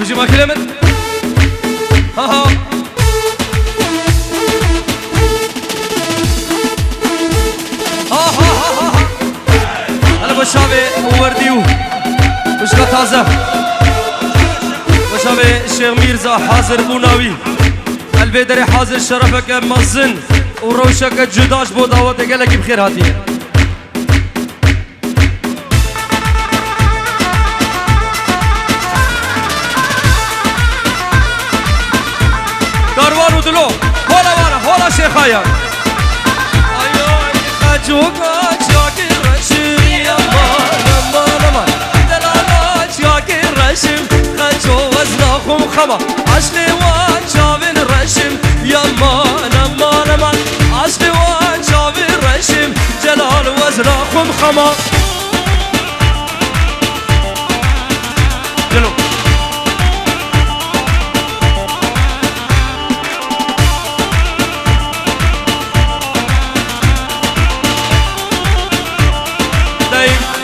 بيجي ما كلمت ها ها ها ها ها أنا بشابي وورديو بشكا تازة بشابي الشيخ ميرزا حاضر بوناوي البدري حاضر شرفك مزن وروشك جداش بو دعوتك لك بخير هاتي داروان ودلو هولا وانا هولا شيخايا ايوه خجوكا شاكي رشم يما لما لما دلالا شاكي رشم خجو وزناكم خما عشلي وان شابن رشم يما لما لما عشلي وان شابن رشم جلال وزناكم خما دلو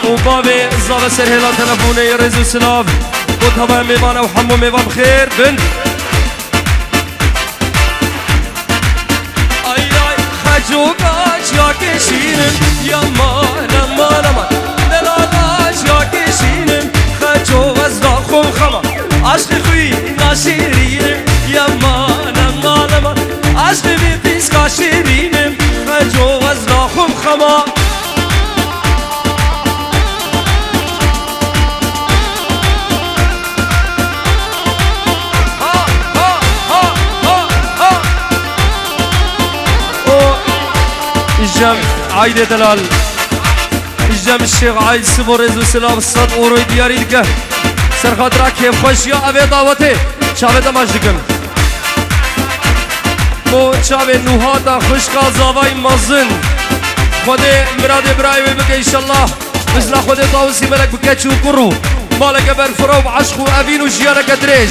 وبابي زاب سرهلا تلفوني رزو سلاف وطبع ميوانا وحمو ميوان بخير بن اي اي خجوكا شاكي شينم يما لما لما دلالا شاكي شينم خجو وزراخم خما عشق خوي ناشيرينم يما لما لما عشق بيسكا شيرينم خجو وزراخم خما الجم عايدة دلال الجم الشيخ عايد سبو رزو سلام الصد اوروي دياري لك سرخاطرا كيف خوش يا اوه دعوته شاوه دماجدكم مو شاوه نوهاتا خوشقا زاوای مازن خوده مراد ابراهيم بك انشالله مثل خوده طاوسي ملك بكتشو كرو مالك برفرو بعشقو ابين وجيانك دريج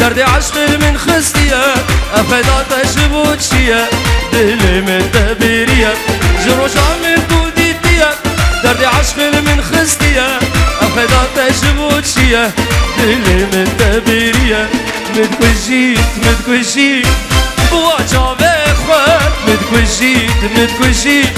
درد عشق من خستيا أفدا تشبوت شيا دل من تبيريا جروشا من توديتيا درد عشق من خستيا أفدا تشبوت شيا دل من تبيريا متكوشيت بوا جاوه خواه متكوشيت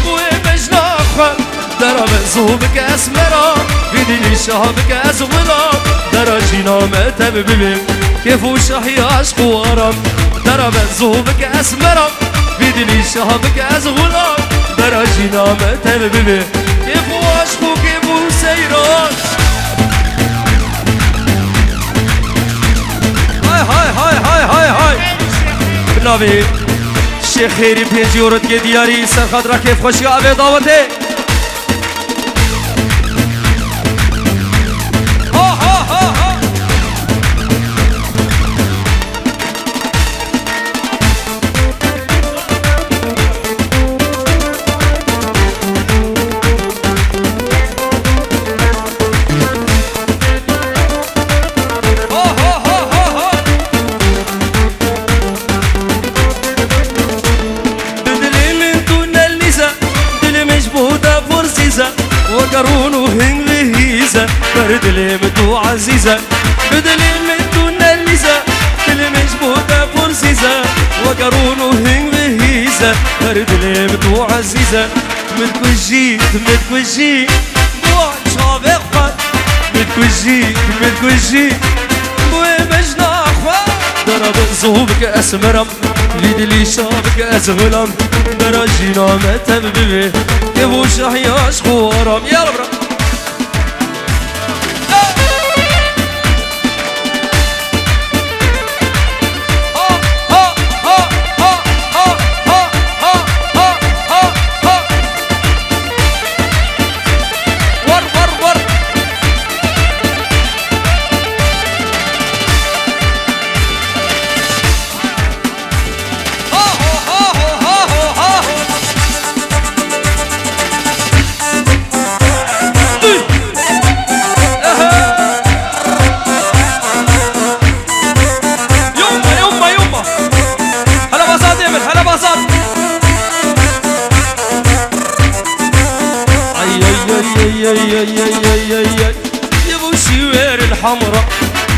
بوا بجنا خواه درام زوبك اسمرا بدلي شهبك ازغلا دراجينا متب ببم كيفو شحي عشق وارم درام زوبك اسمرا بدلي شهبك ازغلا دراجينا متب ببم كيفو عشق وكيفو سيران هاي بنابي الشيخ خيري بينجي ورد دياري سرخدرا كيف خوشي عبي دعوته وقرون وهن هيزة برد لمتو عزيزة بدلي متو نليزة دل مجبوطة فرسيزة وقرون وهن هيزة برد لمتو عزيزة متكوجيت بوا شابي خوات متكوجيت بوا مجنا خوات درب زوبك اسمرم ليدلي شابك ازغلم دراجينا متب ببي كيفو شحي عشق وارم يلا برا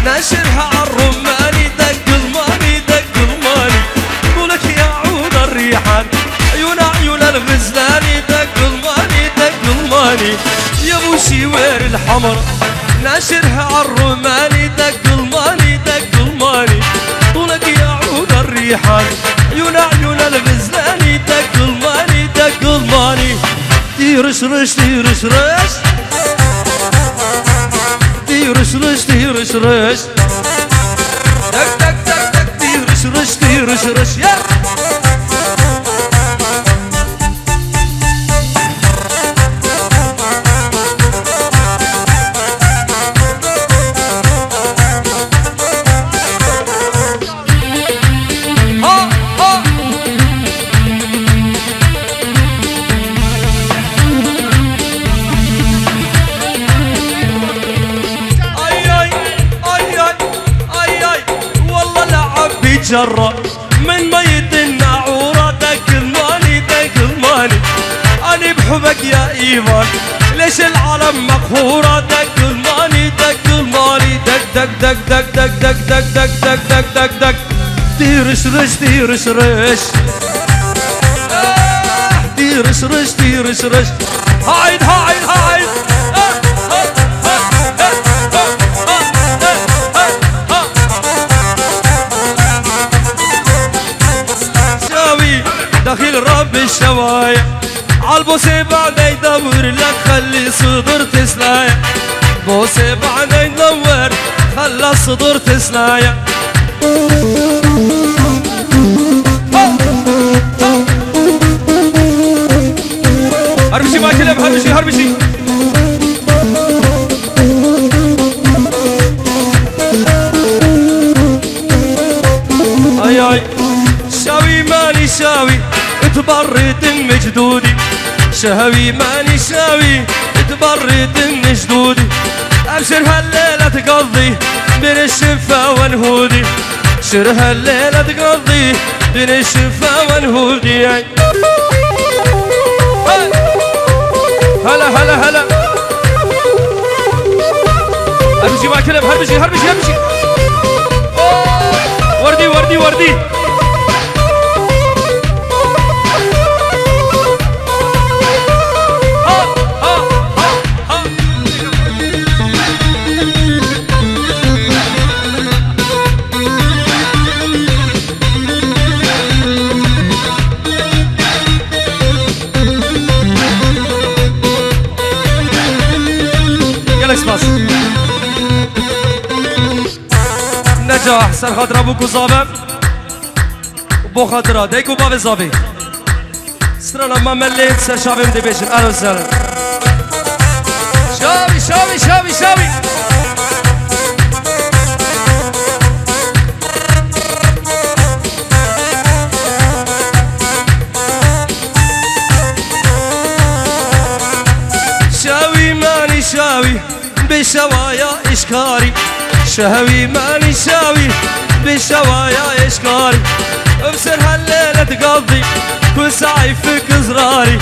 ناشرها عالرماني دق الماني دق الماني طولك يا عود الريحان عيون عيون الغزلاني دق الماني دق الماني يا ابو شوير الحمر ناشرها عالرماني دق الماني دق الماني طولك يا عود الريحان عيون عيون الغزلاني دق الماني دق الماني تيرش رش تيرش رش تيرش رش تيرش رش دق دق دق دق تيرش رش تيرش رش يا جرة من ميت الناعورة دق الماني دق الماني أنا بحبك يا إيمان ليش العالم مقهورة دق الماني دق الماني دق دق دق دق دق دق دق دق دق دق دق تيرش رش تيرش رش تيرش رش تيرش رش هايد هايد هايد دخيل رب الشوايع عالبوسي بعد يدور لك خلي صدر تسلايع بوسي بعد يدور خلى الصدر تسلايع هربشي ما كلب هربشي هربشي اي اي شاوي ماني شاوي تبرد مجدودي شهوي ماني شاوي تبرد مجدودي ابشر هالليلة تقضي بين الشفا ونهودي ابشر هالليلة تقضي بين الشفا ونهودي هلا هلا هلا هربشي ما كلب هربشي هربشي هربشي وردي وردي وردي نجاح سر خاطر ابوك وصابه بو خاطر ديك وبابي صابي سر لما مليت سر شابي بدي بيشن اهلا وسهلا شابي شابي شابي شابي شاوي ماني شاوي بشوايا اشكاري شهوي ماني شاوي بشوايا اشكاري ابصر هالليلة تقضي كل ساعة يفك زراري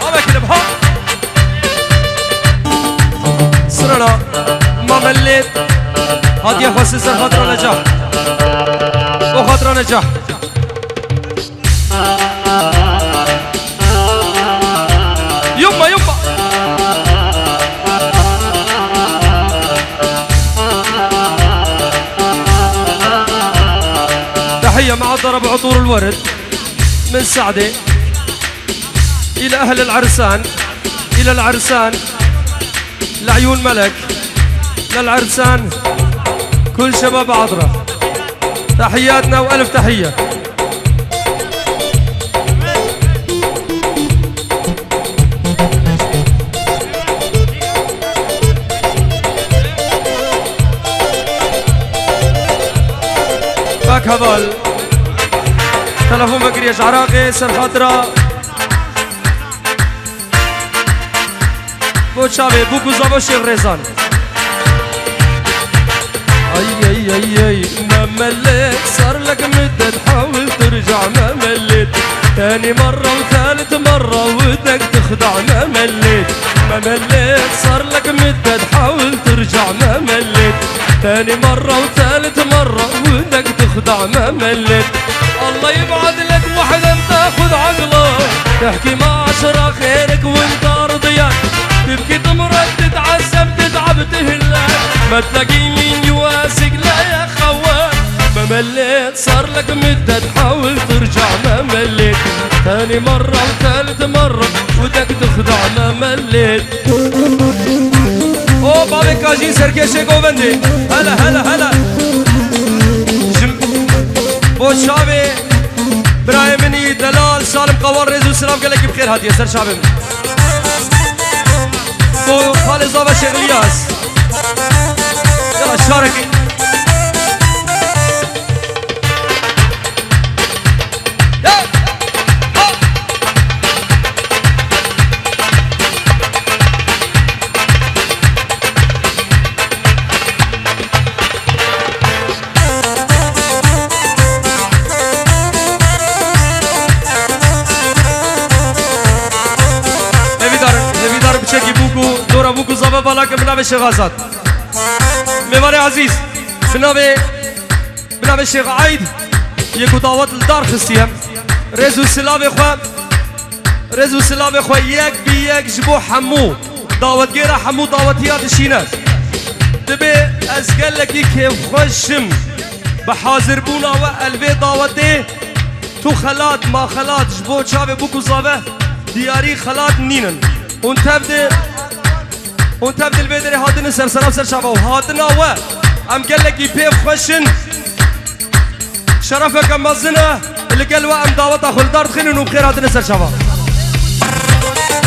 ما كلب ها سرنا ما مليت هاد يا خوسي سر خاطر نجاح وخاطر نجاح يما يما تحية مع ضرب عطور الورد من سعدة إلى أهل العرسان إلى العرسان لعيون ملك للعرسان كل شباب عطرة تحياتنا وألف تحية باك هذول تلفون بكريش عراقي سر خاطرة بو شابي بوكو زابو شيخ ريزان اي اي اي اي ما مليت صار لك مدة تحاول ترجع ما مليت تاني مرة وثالث مرة ودك تخدع ما مليت صار لك مدة تحاول ترجع ترجع ما مليت، ثاني مرة وثالث مرة ودك تخدع ما مليت. الله يبعد لك وحدة تاخذ عقلك، تحكي مع عشرة خيرك وانت رضيان، تبكي تمرض تتعذب تتعب تهلك، ما تلاقي مين يواسق لا يا خوان. ما مليت صار لك مدة تحاول ترجع ما مليت، ثاني مرة وثالث مرة ودك تخدع ما مليت. او بابي كاجين سركشي جوفندي هلا هلا هلا بو شابي برايمني دلال سالم قوار رزو سلام قال لك بخير هادي سر شابي بو خالد زابا شيخ الياس يلا شاركي بوكو زابا بالاك بنابي الشيخ غازات ميواني عزيز بنابي الشيخ عايد يكو دعوات الدار خصيهم رزو السلامي خوا رزو السلامي خوا يك بيك جبو حمو دعوات غير حمو دعوات هيات الشينات دبي ازقل لك كيف خوشم بحاضر بونا وقلبي دعوات دي تو خلات ما خلات جبو شابي بوكو زابا دياري خلات نينن ونتبدل البدري هاتن سرسرا وسر شابا وهاتنا و ام قال لك يبيف خوشن شرفك ام مزنا اللي قال ام دعوت اخو الدار تخينن وبخير هاتن سر شابا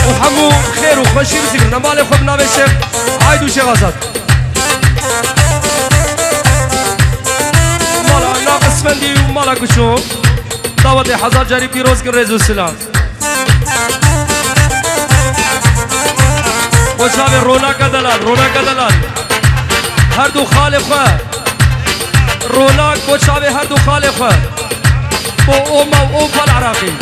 وحمو خير وخوشي بزيبرنا مالي خو بنابي الشيخ عايد وشيخ غازات مالا ناقص فندي ومالا كشو دعوتي حزار جاري بيروز كن رزو السلام وشابه روناك دلال هر دو خالقه روناك وشابه هر دو خالقه بو اوما و اوفا العراقي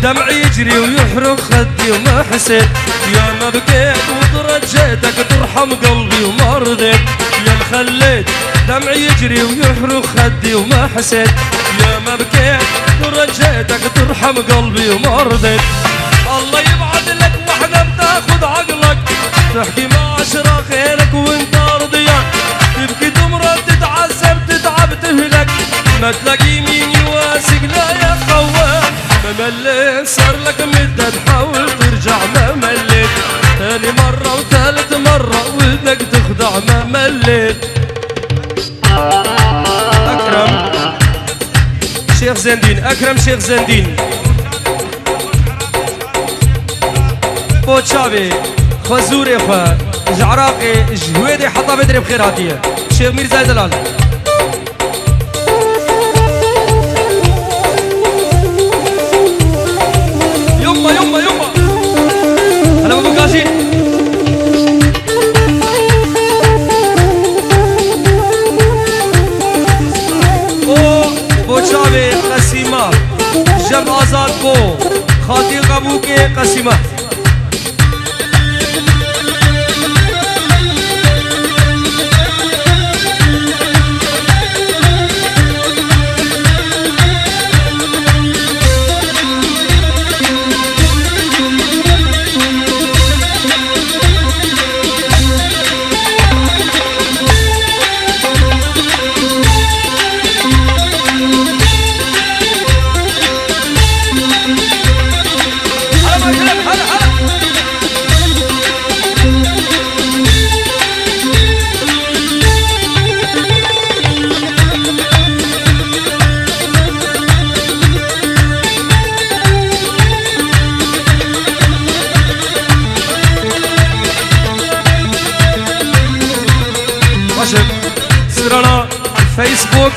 دمعي يجري ويحرق خدي وما حسيت يا ما بكيت وترجيتك ترحم قلبي وما رضيت يا مخليت دمعي يجري ويحرق خدي وما حسيت يا ما بكيت ورجيتك ترحم قلبي وما رضيت. الله يبعد لك وحدة بتاخذ عقلك تحكي مع عشرة خيرك وانت رضيان تبكي تمرض تتعذب تتعب تهلك ما تلاقي مين يواسق لا يا خوان. ما مليت صار لك مدة تحاول ترجع ما مليت ثاني مرة وثالث مرة ودك تخدع ما مليت. أكرم شيخ زندين أكرم شيخ زندين بوت شابي خزوري خوا جعراقي جهويدي حطا بدري بخير هاتيه شيخ ميرزا دلال يما يما يما هلا ابو كاشي بو شابي قسيمة جم آزاد بو خاطي قبوكي قسيمة باشم سرانا فيسبوك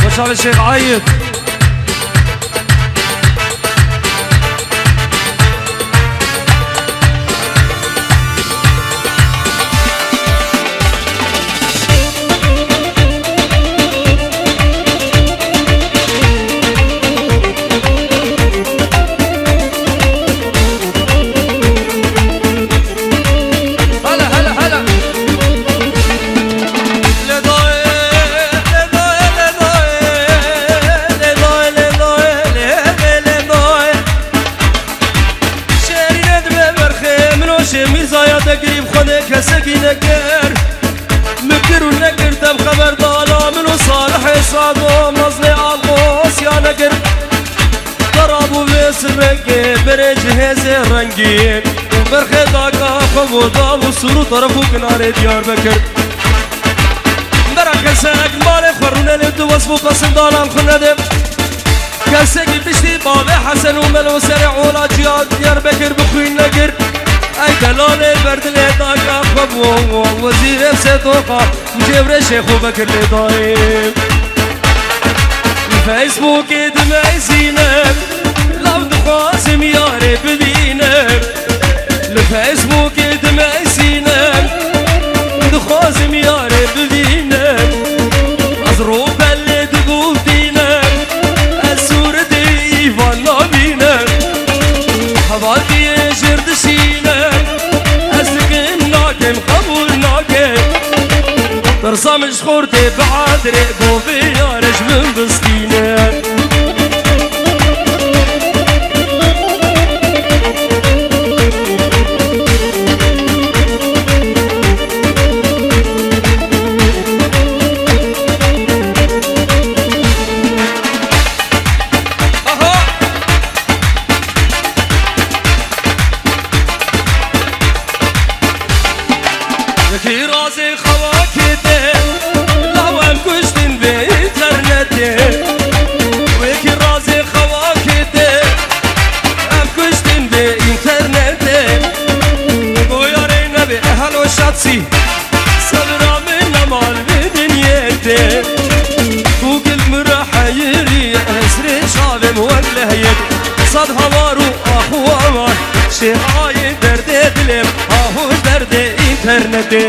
وشال الشيخ عايد قريب خدك هسكي نكر مكر ونكر تم خبر دالا منو صالح صادو مصلي عالقوس يا نكر ضربوا بس الرنقي برج هز الرنقين وبرخي داكا خبو دابو سرو طرفو كنار ديار بكر برا كسك مالي خرونا لبدو وصفو قسم دالا مخندم كسك بشتي بابي حسن وملو سرع ولا جياد ديار بكر بخوين نكر اي دلال برد لداكا خبو وزير بسيطوقا مجبر شيخ بكر لدايم فيسبوك دمعي زينب لو دخوازم ياري بدينب الفيسبوك دمعي زينب دخوازم ياري بدينب أزروب اللي تقول دينب السور دي إيفان نابينب حبالتي جرد شينب أسكن ناكم قبول ناكم ترسم شخورتي بعد رقبو في يارش من بسكينة يكي راسي خواكتي لو ام كشتن بإنترنتي ويكي راسي خواكتي ام كشتن بإنترنتي ويارينا بأهل وشاتسي صبرا من مال بدنيتي وقل مرحة يري اسري شابم وله يد صد هوارو اخو امان شيخ عايد درد دلم اهو درد انترنتي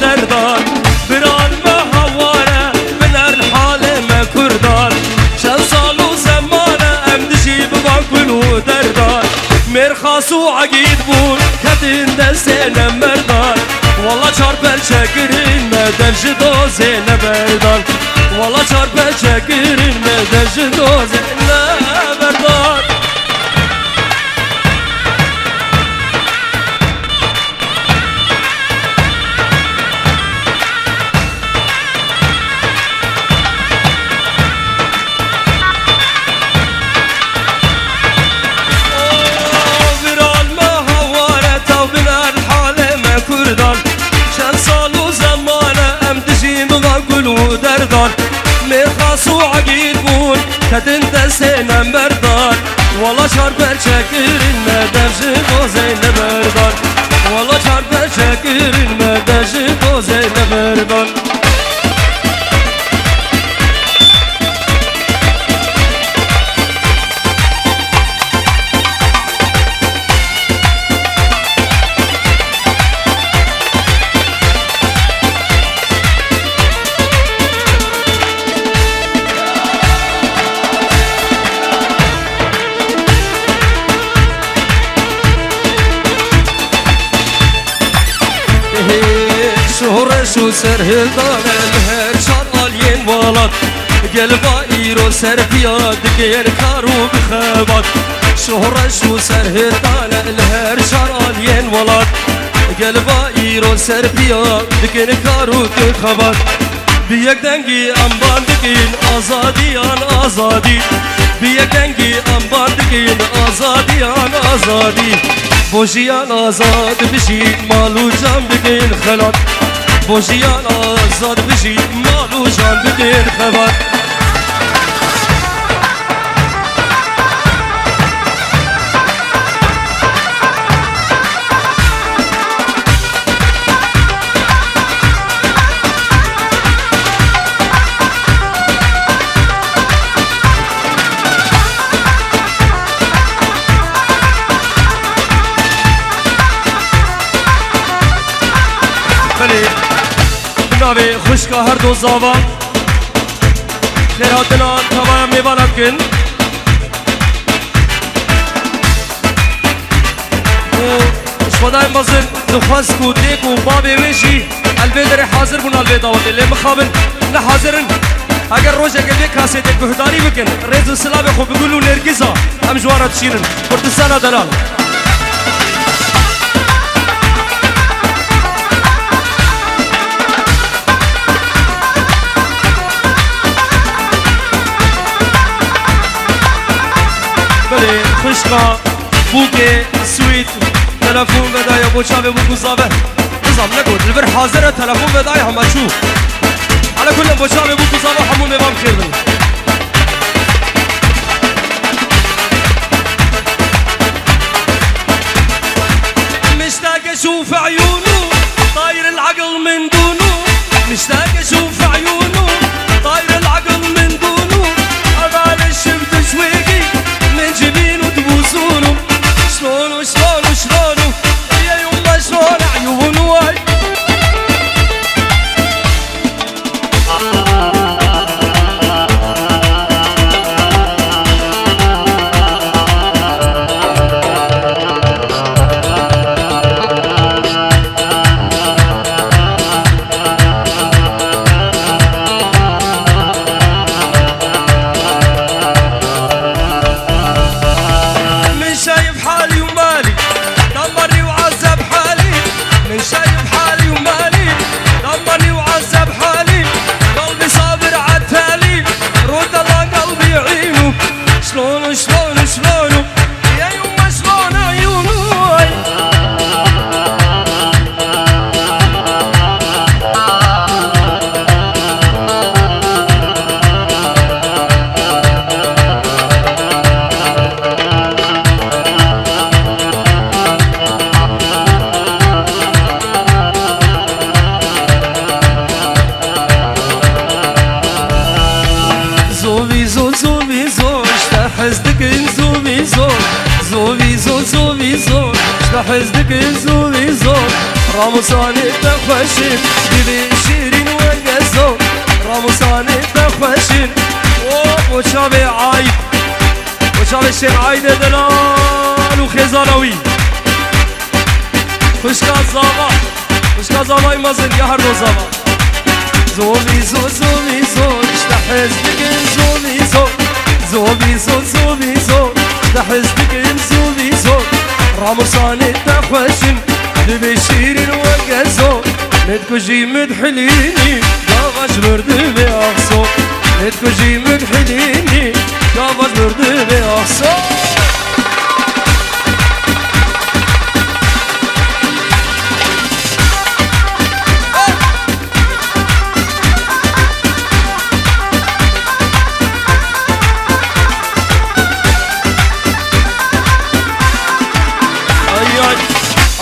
دردان بران مهواره من الحال ما كردان شن صالو زمانه ام دجي بباكلو دردان مرخاصو عقيد بون كدن دستنا مردان والله چاربل شكرين مدن جدو زين بردان والله چاربل شكرين مدن جدو زين بردان شن صالو زمانه ام دجي بغاقلو دردان مرخاصو عقيد بون كدن دستنا مردان والله شاربر شكرين مدن جدو زين بردان والله شاربر شكرين مدن جدو زين بردان شهرش و سرهدان الهر شرالين ولد قلبا ايرو سر بياد غير كارو بخبط شهرش و سرهدان الهر شرالين ولد قلبا ايرو سر بياد غير كارو بخبط بيك دنگي امبان دكين آزاديان آزادي بيك دنگي امبان دكين آزاديان آزادي بوجيان آزاد بشي مالو جان بكين خلط بوجيان آزاد بشي مالو جان بكين خبط ناوی خوشکا هر دو زاوا خیراتنا تمام میوانا کن شودای مزن دخواست کو دیکو بابی ویشی البیدر حاضر بون البید آواده لی مخابن نحاضرن اگر روژه که دیک کاسی دیک بهداری بکن ریز سلام خو بگولو نرگیزا هم جوانا تشینن کردستان دلال خوشقا بوكي سويت تلفون بداية بوشابي بوكو صابه نظام نقول البر حاضرة تلفون بداية هم اشوف على كل بوشابي بوكو صابه حمو ميبام خير منه مشتاق اشوف عيونه طاير العقل من دونه مشتاق اشوف عيونه طاير العقل من دونه ابالي شفت شويقي من جبينه تبوسونه شلونه شلونه شلونه يا يما شلون عيونه واي حزدك زوي زور راموساني تخشين دبي شيرين وقزور راموساني تخشين وشابي عايد وشابي الشيخ عايد دلال وخزانوي خوشكا زابا خوشكا زابا يمازن يا هردو زابا زوي زو زوي زور اشتا حزدك زوي زور زوي زو زوي زور اشتا حزدك زوي زور راموساني تخشن دبي شيرين وقزو ندكو جي مدحليني قاغش برد بأخصو ندكو جي مدحليني قاغش برد بأخصو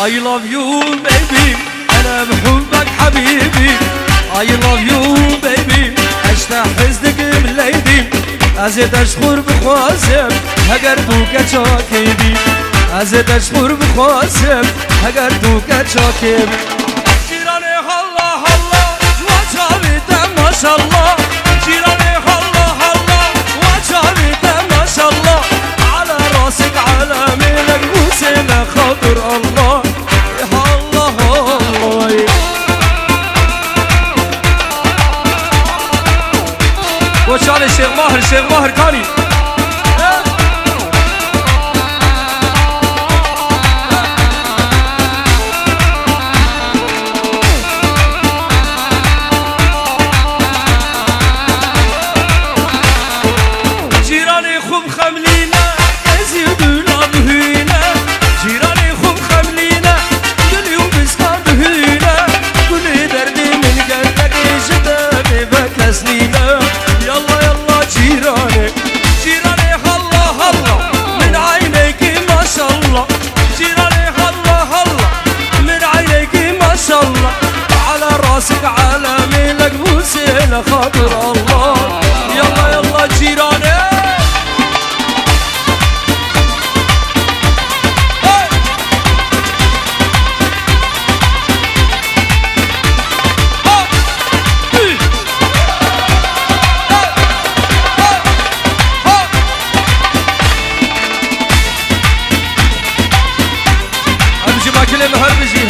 I love you baby أنا بحبك حبيبي I love you baby أشتاق حزنك بالليدي أزيد أشخر بخواسم هقر دوك أشاكيبي أزيد أشخر بخواسم هقر دوك أشاكيبي جيراني هلا هلا وجابي ما شاء الله جيراني هلا هلا وجابي ما شاء الله على راسك على ميلك بوسينا خاطر الله شيخ ماهر كاني جيراني خوب خملينا يزيدوا لابهينا جيراني خوب خملينا كل يوم بسكان بهينا كل دردي من قلبك جدامي بكسنينا يلا يلا جيراني جيراني هلا هلا من عينيك ما شاء الله جيراني هلا هلا من عينيك ما شاء الله على راسك على ميلك بوسينا خاطر الله يلا يلا جيراني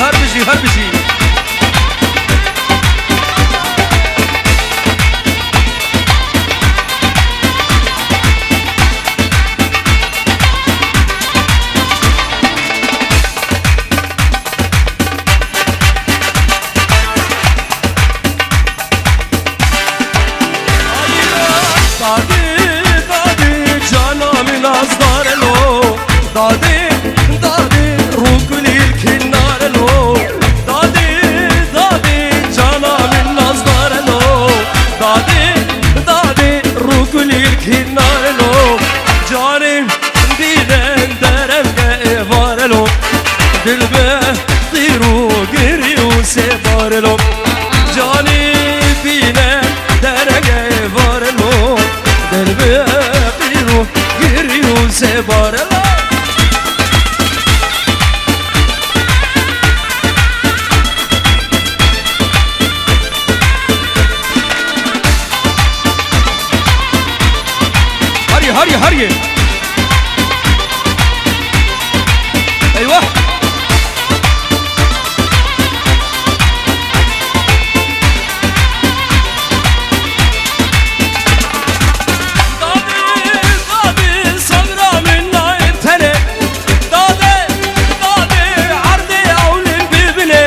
هربجي دادي جانا من أصدار له دادي روكلي الكنار له دادي جانا من أصدار له دادي روكلي الكنار له جاني بيدن درم كإفار له دلبه طيرو قري وسفار له جاني بيدن درم كإفار له دلبه طيرو قري وسفار له هري ايوه دادي صبرا من نايب تاني دادي عرضي اولين ببني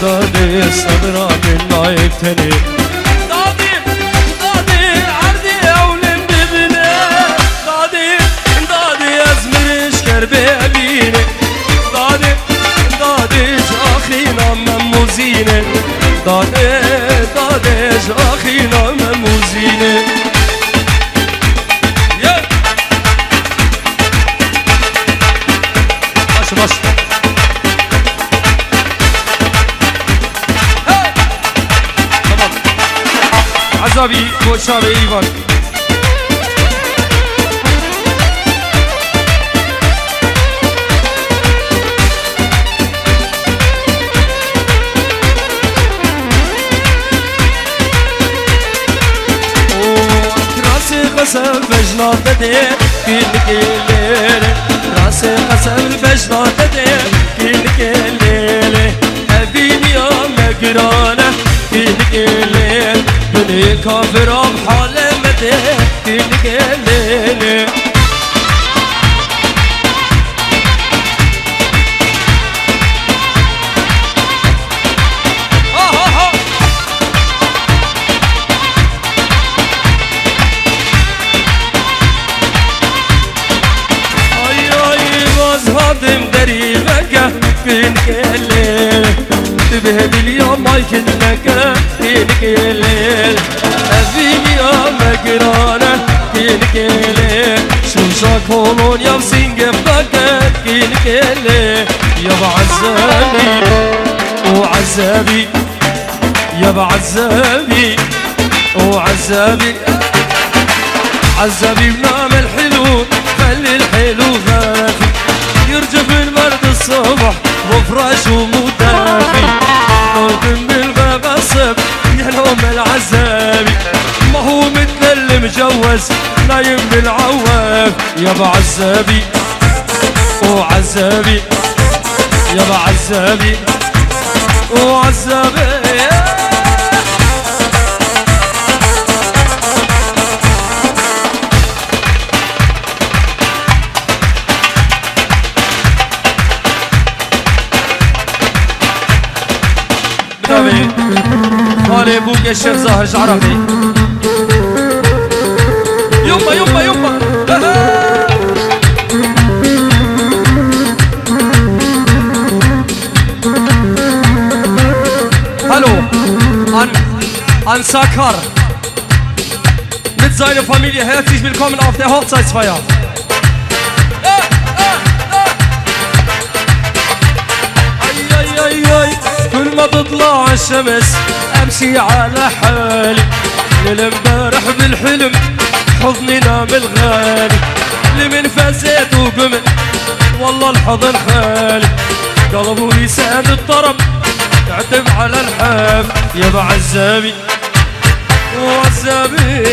دادي صبرا من نايب تاني بابيني دادي اخينا مموزيني دادي اخينا مموزيني باش تمام عزابي وشابي ايوان قسم بجنا تدي كل الليل راسي قسم بجنا تدي كل الليل أبيني يا مقرانة كل الليل بني كافر بحال مدي كل الليل هادم دريبك فينك الليل تبهد اليوم ما يكنك فينك الليل أفيني يا مقرانة فينك الليل شو شاكولون يا بسنق بقك فينك الليل يا بعزابي وعزابي يا بعزابي وعزابي عزابي بنام الحلو خلي الحلو خافي يرجف المرد الصبح وفراش ومدافي نوم بالغصب يحلم العزابي ما هو مثل اللي مجوز نايم بالعواف يا بعزابي وعزابي يا بعزابي وعزابي علي بوك الشيخ زاهر شعراوي يما يما يما Hallo an Sakar mit seiner Familie. Herzlich willkommen auf der Hochzeitsfeier. كل ما تطلع الشمس امشي على حالي للمبارح بالحلم حضني نام الغالي لمن فزيت وقمت والله الحضن خالي قلبه يسعد الطرب تعتب على الحب يا بعزابي وعزابي